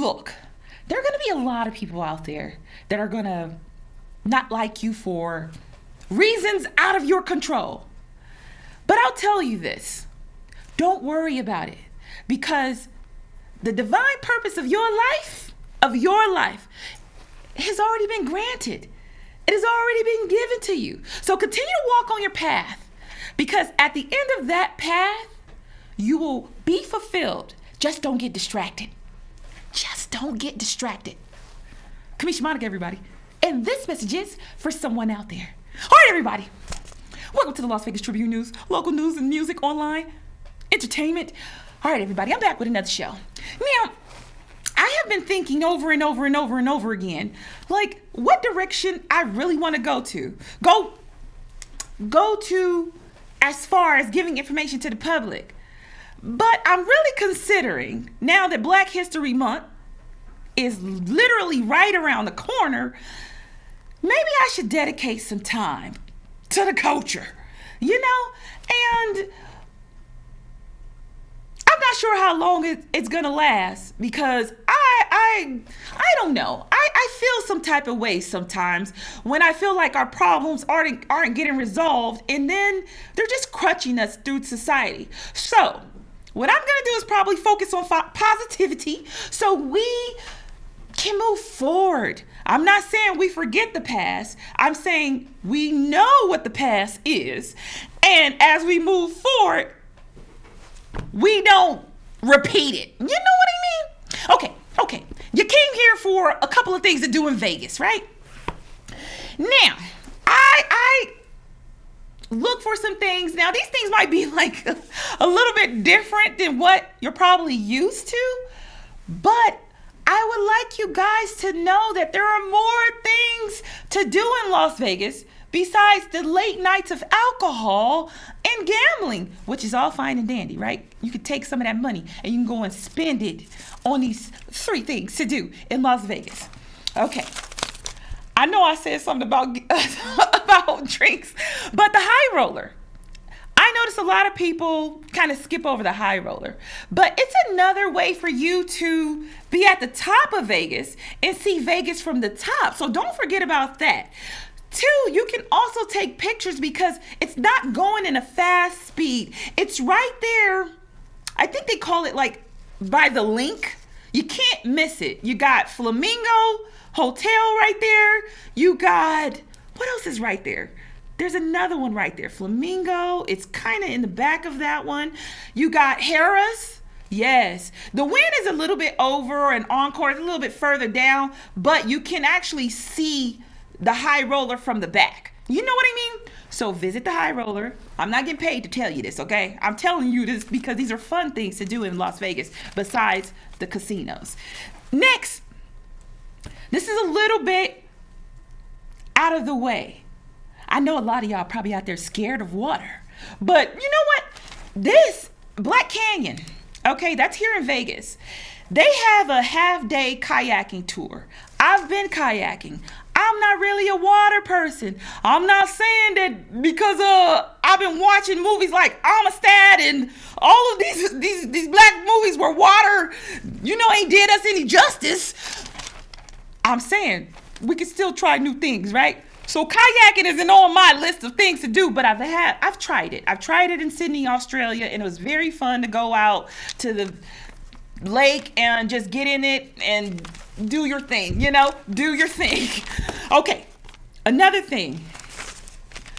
look, there are going to be a lot of people out there that are going to not like you for reasons out of your control. But I'll tell you this, don't worry about it, because the divine purpose of your life, has already been granted. It has already been given to you. So continue to walk on your path, because at the end of that path, you will be fulfilled. Just don't get distracted. Just don't get distracted. Kamisha Monica, everybody. And this message is for someone out there. All right, everybody. Welcome to the Las Vegas Tribune News, local news and music, online, entertainment. All right, everybody, I'm back with another show. Now, I have been thinking over and over and over and over again, like, what direction I really want to go to. Go to as far as giving information to the public. But I'm really considering, now that Black History Month is literally right around the corner, maybe I should dedicate some time to the culture, and I'm not sure how long it's gonna last, because I don't know. I feel some type of way sometimes when I feel like our problems aren't getting resolved, and then they're just crutching us through society. So what I'm gonna do is probably focus on positivity so we can move forward. I'm not saying we forget the past. I'm saying we know what the past is. And as we move forward, we don't repeat it. You know what I mean? Okay. You came here for a couple of things to do in Vegas, right? Now, I look for some things. Now, these things might be like a little bit different than what you're probably used to, but I would like you guys to know that there are more things to do in Las Vegas besides the late nights of alcohol and gambling, which is all fine and dandy, right? You could take some of that money and you can go and spend it on these 3 things to do in Las Vegas. Okay. I know I said something about drinks, but the high roller. I notice a lot of people kind of skip over the high roller, but it's another way for you to be at the top of Vegas and see Vegas from the top. So don't forget about that. 2, you can also take pictures because it's not going in a fast speed. It's right there. I think they call it like by the link. You can't miss it. You got Flamingo Hotel right there. You got, what else is right there? There's another one right there. Flamingo. It's kind of in the back of that one. You got Harrah's. Yes. The Wynn is a little bit over, and Encore is a little bit further down, but you can actually see the high roller from the back. You know what I mean? So visit the high roller. I'm not getting paid to tell you this, okay? I'm telling you this because these are fun things to do in Las Vegas besides the casinos. Next, this is a little bit out of the way. I know a lot of y'all probably out there scared of water, but you know what? This Black Canyon, okay, that's here in Vegas. They have a half-day kayaking tour. I've been kayaking. I'm not really a water person. I'm not saying that because I've been watching movies like Amistad and all of these black movies where water, ain't did us any justice. I'm saying we can still try new things, right? So kayaking isn't on my list of things to do, but I've tried it. I've tried it in Sydney, Australia, and it was very fun to go out to the lake and just get in it and do your thing, do your thing. Okay, another thing,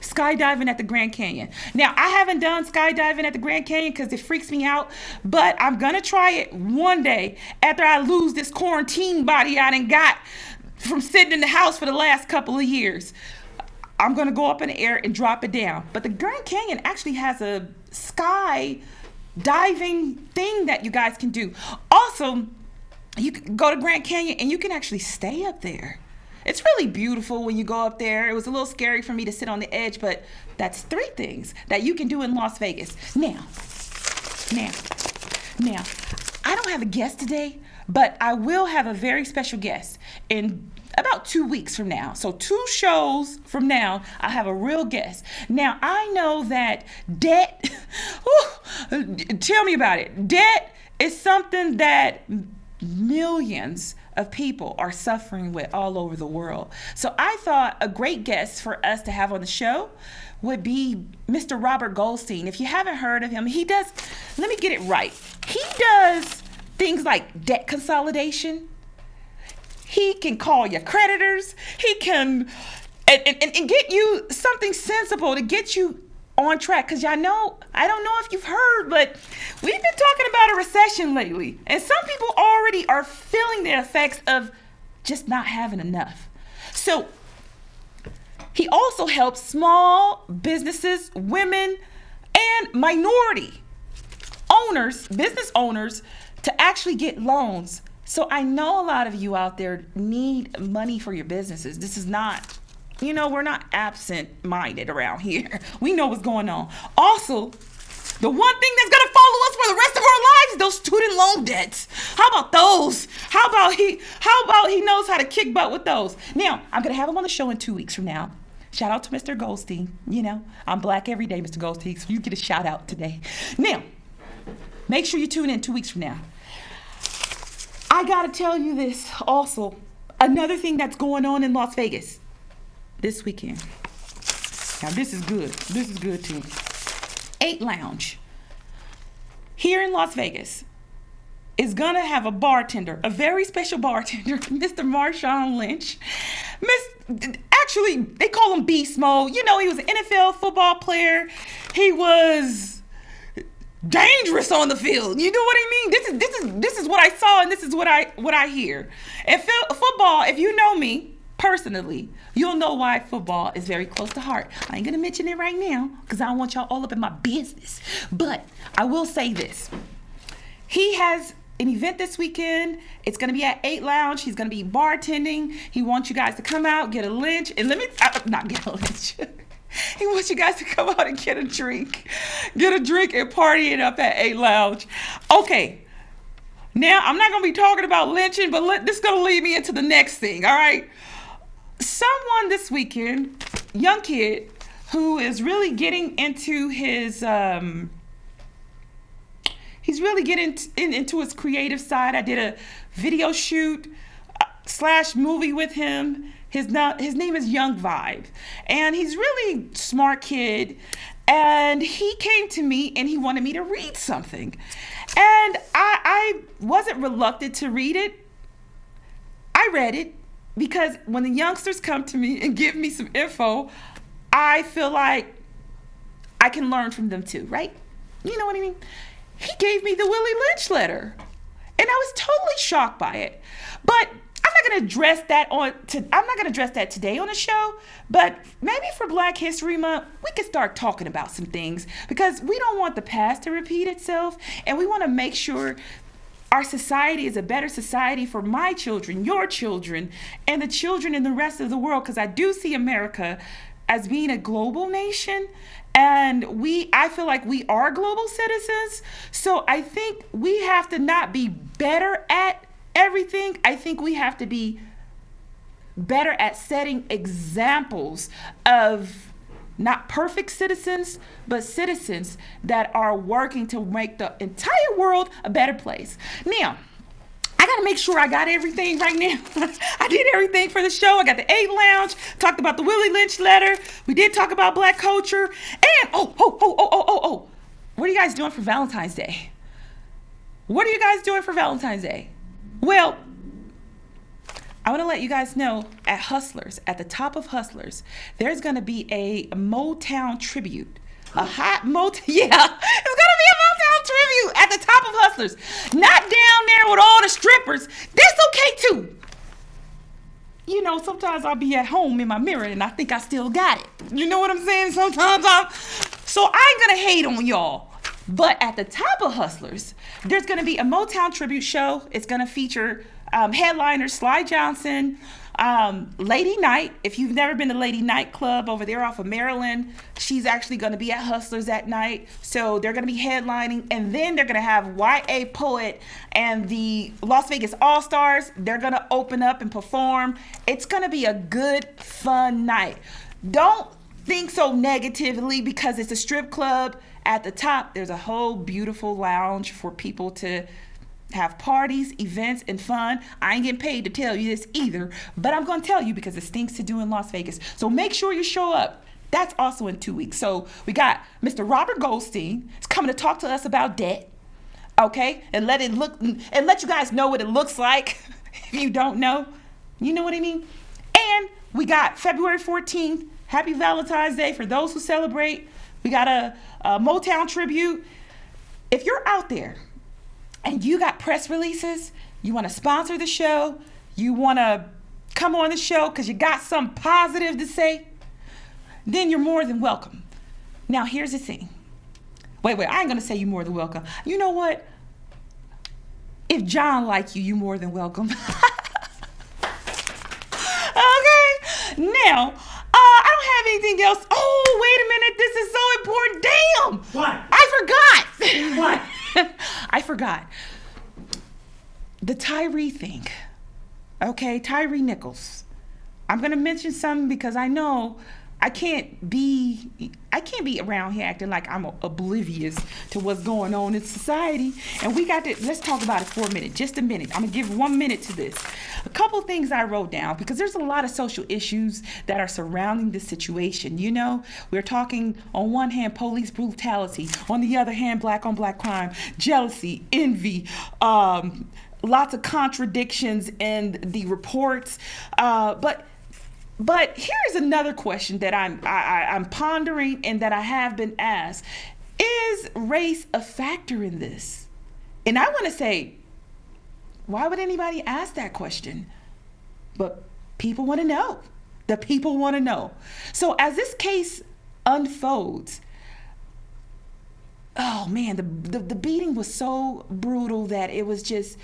skydiving at the Grand Canyon. Now, I haven't done skydiving at the Grand Canyon because it freaks me out, but I'm gonna try it one day after I lose this quarantine body I done got from sitting in the house for the last couple of years. I'm gonna go up in the air and drop it down. But the Grand Canyon actually has a sky diving thing that you guys can do. Also, you can go to Grand Canyon and you can actually stay up there. It's really beautiful when you go up there. It was a little scary for me to sit on the edge, but that's 3 things that you can do in Las Vegas. Now, I don't have a guest today, but I will have a very special guest in about 2 weeks from now. So 2 shows from now, I have a real guest. Now, I know that debt, tell me about it. Debt is something that millions of people are suffering with all over the world. So I thought a great guest for us to have on the show would be Mr. Robert Goldstein. If you haven't heard of him, he does, let me get it right. He does things like debt consolidation. He can call your creditors. He can and get you something sensible to get you on track. Because I don't know if you've heard, but we've been talking about a recession lately. And some people already are feeling the effects of just not having enough. So he also helps small businesses, women, and minority owners, business owners, to actually get loans. So I know a lot of you out there need money for your businesses. This is not, we're not absent-minded around here. We know what's going on. Also, the one thing that's gonna follow us for the rest of our lives, those student loan debts. How about those? How about he knows how to kick butt with those? Now, I'm gonna have him on the show in 2 weeks from now. Shout out to Mr. Goldstein. I'm black every day, Mr. Goldstein, so you get a shout out today. Now, make sure you tune in 2 weeks from now. I gotta tell you this also. Another thing that's going on in Las Vegas this weekend. Now this is good. This is good too. 8 Lounge here in Las Vegas is gonna have a bartender, a very special bartender, Mr. Marshawn Lynch. Actually, they call him Beast Mode. He was an NFL football player. He was dangerous on the field. You know what I mean? This is what I saw, and this is what I hear. And football, if you know me personally, you'll know why football is very close to heart. I ain't gonna mention it right now because I don't want y'all all up in my business. But I will say this. He has an event this weekend. It's gonna be at 8 Lounge. He's gonna be bartending. He wants you guys to come out, get a lynch, and not get a lynch. He wants you guys to come out and get a drink and party it up at 8 Lounge. Okay, now I'm not going to be talking about lynching, but this is going to lead me into the next thing, all right? Someone this weekend, young kid, who is really getting into his, he's really getting into his creative side. I did a video shoot / movie with him. His name is Young Vibe, and he's really smart kid, and he came to me and he wanted me to read something, and I wasn't reluctant to read it. I read it because when the youngsters come to me and give me some info, I feel like I can learn from them too, right? You know what I mean? He gave me the Willie Lynch letter, and I was totally shocked by it, but I'm not going to address that today on the show, but maybe for Black History Month, we can start talking about some things because we don't want the past to repeat itself, and we want to make sure our society is a better society for my children, your children, and the children in the rest of the world, because I do see America as being a global nation, and I feel like we are global citizens, so I think we have to not be better at everything. I think we have to be better at setting examples of not perfect citizens, but citizens that are working to make the entire world a better place. Now, I got to make sure I got everything right now. I did everything for the show. I got the 8 Lounge, talked about the Willie Lynch letter. We did talk about Black culture. And, what are you guys doing for Valentine's Day? What are you guys doing for Valentine's Day? Well, I want to let you guys know at Hustlers, at the top of Hustlers, there's going to be a Motown tribute. A hot Motown, yeah, it's going to be a Motown tribute at the top of Hustlers. Not down there with all the strippers. That's okay too. Sometimes I'll be at home in my mirror and I think I still got it. You know what I'm saying? So I ain't going to hate on y'all. But at the top of Hustlers, there's going to be a Motown tribute show. It's going to feature headliners Sly Johnson, Lady Night. If you've never been to Lady Night Club over there off of Maryland, she's actually going to be at Hustlers that night. So they're going to be headlining. And then they're going to have Y.A. Poet and the Las Vegas All-Stars. They're going to open up and perform. It's going to be a good, fun night. Don't think so negatively because it's a strip club. At the top, there's a whole beautiful lounge for people to have parties, events, and fun. I ain't getting paid to tell you this either, but I'm going to tell you because it stinks to do in Las Vegas. So make sure you show up. That's also in 2 weeks. So we got Mr. Robert Goldstein is coming to talk to us about debt. Okay? And let you guys know what it looks like. If you don't know, you know what I mean? And we got February 14th. Happy Valentine's Day for those who celebrate. We got a Motown tribute. If you're out there and you got press releases, you want to sponsor the show, you want to come on the show because you got something positive to say, then you're more than welcome. Now, here's the thing. Wait, I ain't going to say you're more than welcome. You know what? If John like you, you're more than welcome. Okay? Now, I don't have anything else. Oh, wait a minute. This is so important. Damn. What? I forgot. What? I forgot. The Tyree thing. Okay, Tyree Nichols. I'm going to mention something because I know I can't be around here acting like I'm oblivious to what's going on in society. And let's talk about it for a minute, just a minute. I'm gonna give 1 minute to this. A couple things I wrote down because there's a lot of social issues that are surrounding this situation. You know, we're talking on one hand, police brutality, on the other hand, black on black crime, jealousy, envy, lots of contradictions in the reports, But here's another question that I'm pondering and that I have been asked. Is race a factor in this? And I want to say, why would anybody ask that question? But people want to know. The people want to know. So as this case unfolds, oh man, the beating was so brutal that it was just,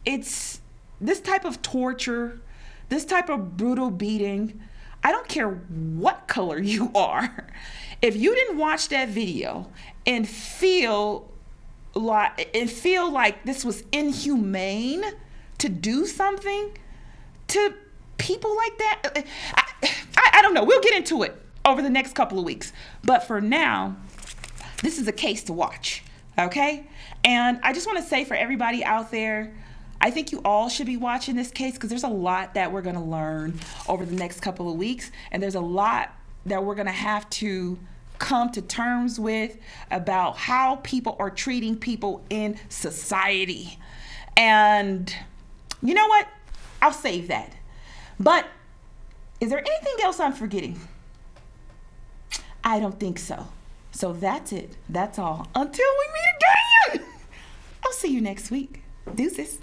it's this type of torture, this type of brutal beating, I don't care what color you are. If you didn't watch that video and feel like this was inhumane to do something to people like that, I don't know. We'll get into it over the next couple of weeks. But for now, this is a case to watch, okay? And I just want to say for everybody out there, I think you all should be watching this case because there's a lot that we're going to learn over the next couple of weeks. And there's a lot that we're going to have to come to terms with about how people are treating people in society. And you know what? I'll save that. But is there anything else I'm forgetting? I don't think so. So that's it. That's all. Until we meet again. I'll see you next week. Deuces.